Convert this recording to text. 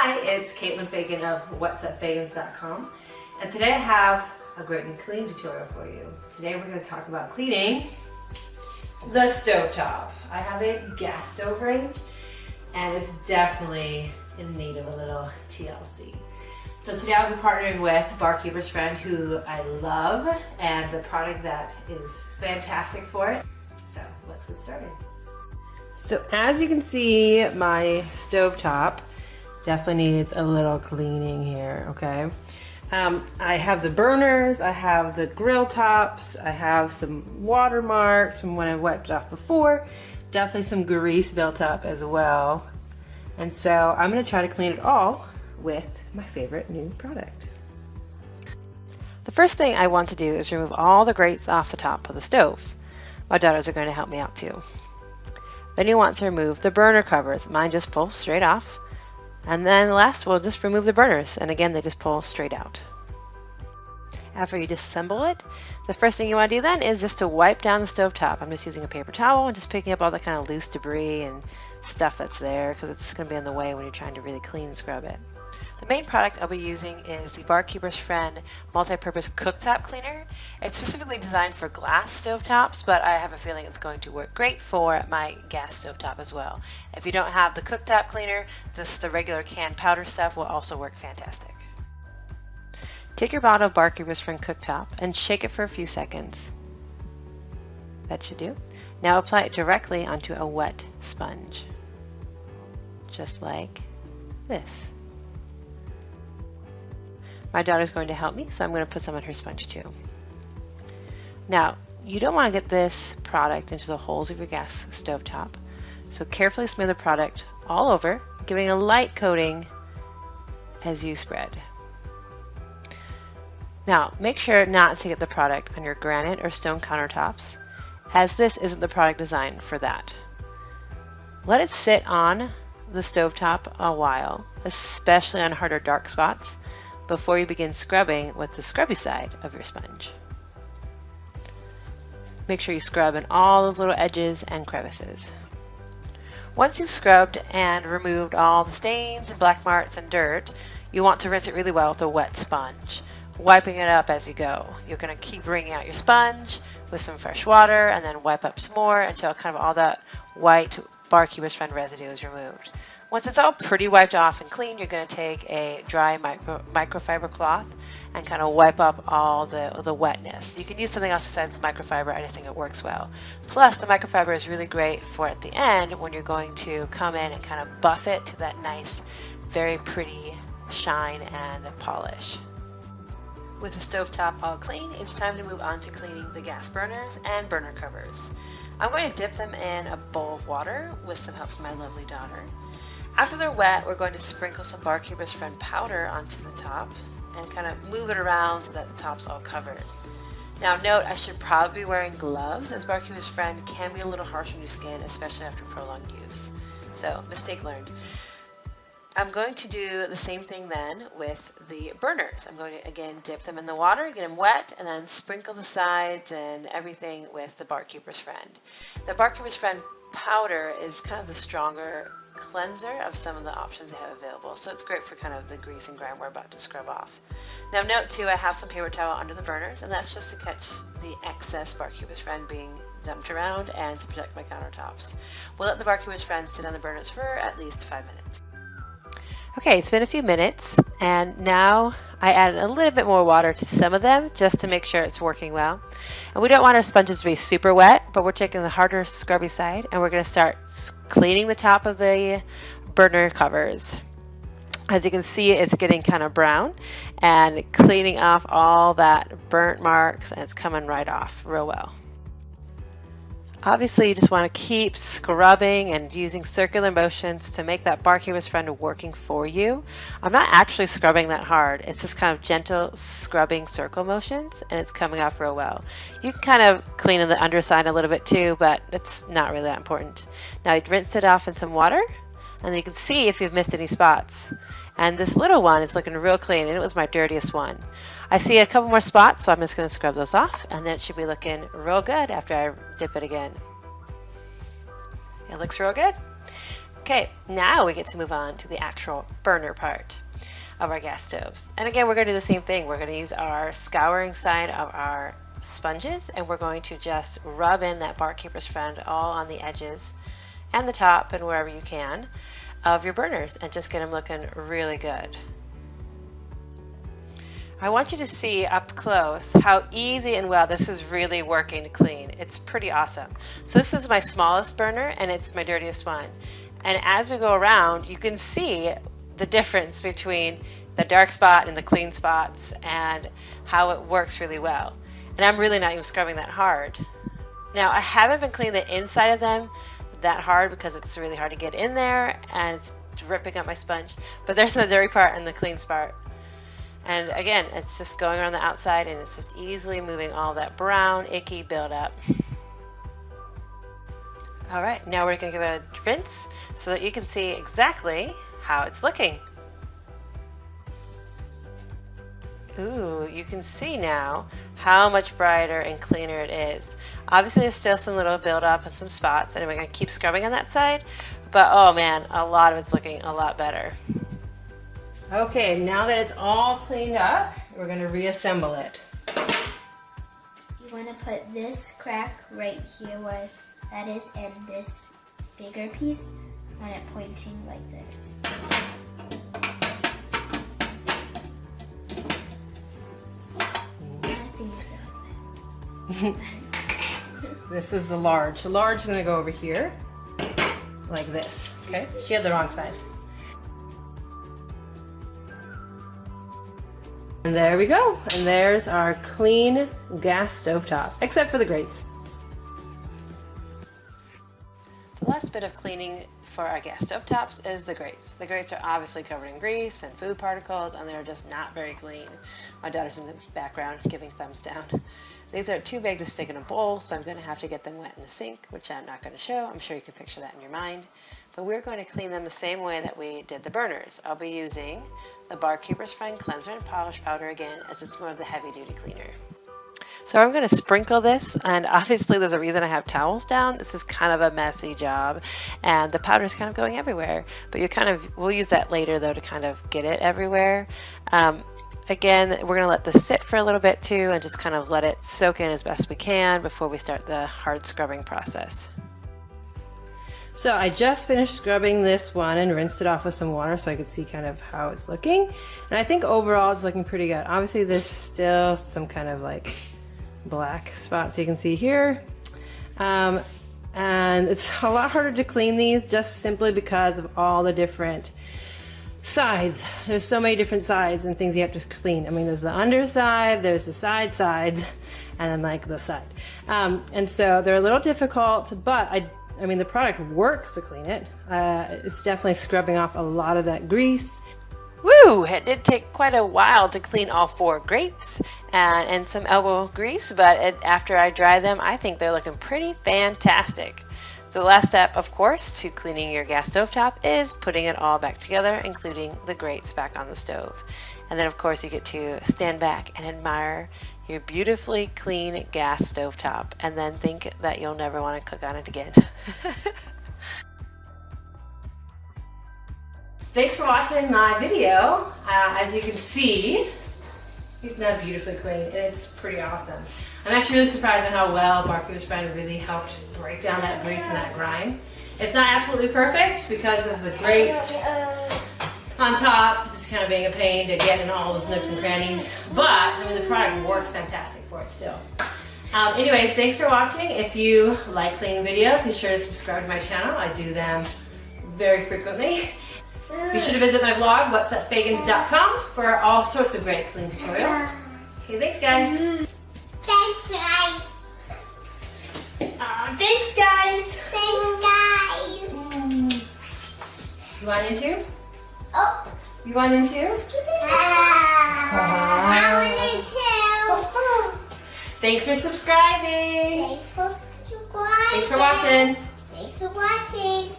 Hi, it's Caitlin Fagan of whatsupfagans.com, and today I have a great new cleaning tutorial for you. Today we're going to talk about cleaning the stovetop. I have a gas stove range, and it's definitely in need of a little TLC. So today I'll be partnering with Barkeeper's Friend, who I love, and the product that is fantastic for it. So let's get started. So as you can see, my stovetop definitely needs a little cleaning here, okay? I have the burners, I have the grill tops, I have some water marks from when I wiped it off before, definitely some grease built up as well. And so I'm gonna try to clean it all with my favorite new product. The first thing I want to do is remove all the grates off the top of the stove. My daughters are going to help me out too. Then you want to remove the burner covers. Mine just pull straight off. And then last we'll just remove the burners, and again they just pull straight out. After you disassemble it, the first thing you want to do then is just to wipe down the stovetop. I'm just using a paper towel and just picking up all the kind of loose debris and stuff that's there, because it's going to be in the way when you're trying to really clean and scrub it. The main product I'll be using is the Barkeeper's Friend multi-purpose cooktop cleaner. It's specifically designed for glass stovetops, but I have a feeling it's going to work great for my gas stovetop as well. If you don't have the cooktop cleaner, the regular canned powder stuff will also work fantastic. Take your bottle of Barkeeper's Friend cooktop and shake it for a few seconds. That should do. Now apply it directly onto a wet sponge, just like this. My daughter's going to help me, so I'm going to put some on her sponge too. Now, you don't want to get this product into the holes of your gas stovetop, so carefully smear the product all over, giving a light coating as you spread. Now, make sure not to get the product on your granite or stone countertops, as this isn't the product designed for that. Let it sit on the stovetop a while, especially on harder dark spots, before you begin scrubbing with the scrubby side of your sponge. Make sure you scrub in all those little edges and crevices. Once you've scrubbed and removed all the stains and black marks and dirt, you want to rinse it really well with a wet sponge, wiping it up as you go. You're going to keep wringing out your sponge with some fresh water and then wipe up some more until kind of all that white Barkeeper's Friend residue is removed. Once it's all pretty wiped off and clean, you're going to take a dry microfiber cloth and kind of wipe up all the wetness. You can use something else besides microfiber. I just think it works well. Plus, the microfiber is really great for at the end when you're going to come in and kind of buff it to that nice, very pretty shine and polish. With the stovetop all clean, it's time to move on to cleaning the gas burners and burner covers. I'm going to dip them in a bowl of water with some help from my lovely daughter. After they're wet, we're going to sprinkle some Barkeeper's Friend powder onto the top and kind of move it around so that the top's all covered. Now note, I should probably be wearing gloves, as Barkeeper's Friend can be a little harsh on your skin, especially after prolonged use. So, mistake learned. I'm going to do the same thing then with the burners. I'm going to again dip them in the water, get them wet, and then sprinkle the sides and everything with the Barkeeper's Friend. The Barkeeper's Friend powder is kind of the stronger cleanser of some of the options they have available, so it's great for kind of the grease and grime we're about to scrub off. Now note too, I have some paper towel under the burners, and that's just to catch the excess Barkeeper's Friend being dumped around and to protect my countertops. We'll let the Barkeeper's Friend sit on the burners for at least 5 minutes. Okay, it's been a few minutes, and now I added a little bit more water to some of them just to make sure it's working well. And we don't want our sponges to be super wet, but we're taking the harder scrubby side and we're going to start cleaning the top of the burner covers. As you can see, it's getting kind of brown and cleaning off all that burnt marks, and it's coming right off real well. Obviously, you just want to keep scrubbing and using circular motions to make that Barkeeper's Friend working for you. I'm not actually scrubbing that hard. It's just kind of gentle scrubbing circle motions, and it's coming off real well. You can kind of clean in the underside a little bit too, but it's not really that important. Now, you'd rinse it off in some water, and then you can see if you've missed any spots. And this little one is looking real clean, and it was my dirtiest one. I see a couple more spots, so I'm just going to scrub those off, and then it should be looking real good after I dip it again. It looks real good. Okay, now we get to move on to the actual burner part of our gas stoves. And again, we're going to do the same thing. We're going to use our scouring side of our sponges, and we're going to just rub in that barkeeper's friend all on the edges and the top and wherever you can of your burners, and just get them looking really good. I want you to see up close how easy and well this is really working to clean. It's pretty awesome. So this is my smallest burner and it's my dirtiest one. And as we go around, you can see the difference between the dark spot and the clean spots and how it works really well. And I'm really not even scrubbing that hard. Now, I haven't been cleaning the inside of them that hard because it's really hard to get in there and it's ripping up my sponge. But there's the dirty part and the clean part. And again, it's just going around the outside and it's just easily moving all that brown, icky buildup. All right, now we're going to give it a rinse so that you can see exactly how it's looking. Ooh, you can see now how much brighter and cleaner it is. Obviously, there's still some little buildup and some spots, and we're going to keep scrubbing on that side. But oh man, a lot of it's looking a lot better. Okay, now that it's all cleaned up, we're going to reassemble it. You want to put this crack right here where that is, and this bigger piece on it pointing like this. I think so. This is the large. The large is going to go over here, like this. Okay, she had the wrong size. And there we go. And there's our clean gas stovetop, except for the grates. The last bit of cleaning for our gas stovetops is the grates. The grates are obviously covered in grease and food particles, and they're just not very clean. My daughter's in the background giving thumbs down. These are too big to stick in a bowl, so I'm going to have to get them wet in the sink, which I'm not going to show. I'm sure you can picture that in your mind. But we're going to clean them the same way that we did the burners. I'll be using the Barkeeper's Friend Cleanser and Polish Powder again, as it's more of the heavy-duty cleaner. So I'm going to sprinkle this, and obviously there's a reason I have towels down. This is kind of a messy job, and the powder is kind of going everywhere. But we'll use that later though to kind of get it everywhere. Again, we're going to let this sit for a little bit too, and just kind of let it soak in as best we can before we start the hard scrubbing process. So I just finished scrubbing this one and rinsed it off with some water so I could see kind of how it's looking. And I think overall it's looking pretty good. Obviously there's still some kind of like black spots you can see here. And it's a lot harder to clean these just simply because of all the different sides. There's so many different sides and things you have to clean. I mean, there's the underside, there's the sides, and then like the side. And so they're a little difficult, but I mean, the product works to clean it. It's definitely scrubbing off a lot of that grease. Woo! It did take quite a while to clean all 4 grates and some elbow grease, but after I dry them, I think they're looking pretty fantastic. So the last step, of course, to cleaning your gas stovetop is putting it all back together, including the grates back on the stove. And then, of course, you get to stand back and admire your beautifully clean gas stovetop, and then think that you'll never want to cook on it again. Thanks for watching my video. As you can see, it's now beautifully clean, and it's pretty awesome. I'm actually really surprised at how well Barkeeper's Friend really helped break down that grease and that grime. It's not absolutely perfect because of the grates on top, just kind of being a pain to get in all those nooks and crannies. But, I mean, the product works fantastic for it still. Anyways, thanks for watching. If you like cleaning videos, be sure to subscribe to my channel. I do them very frequently. Be sure to visit my blog, what'supfagans.com, for all sorts of great cleaning tutorials. Okay, thanks guys. Thanks, guys. Thanks guys. Thanks, guys. You want in too? Oh. You want in too? I want it too. Thanks for subscribing. Thanks for subscribing. Thanks for watching. Thanks for watching.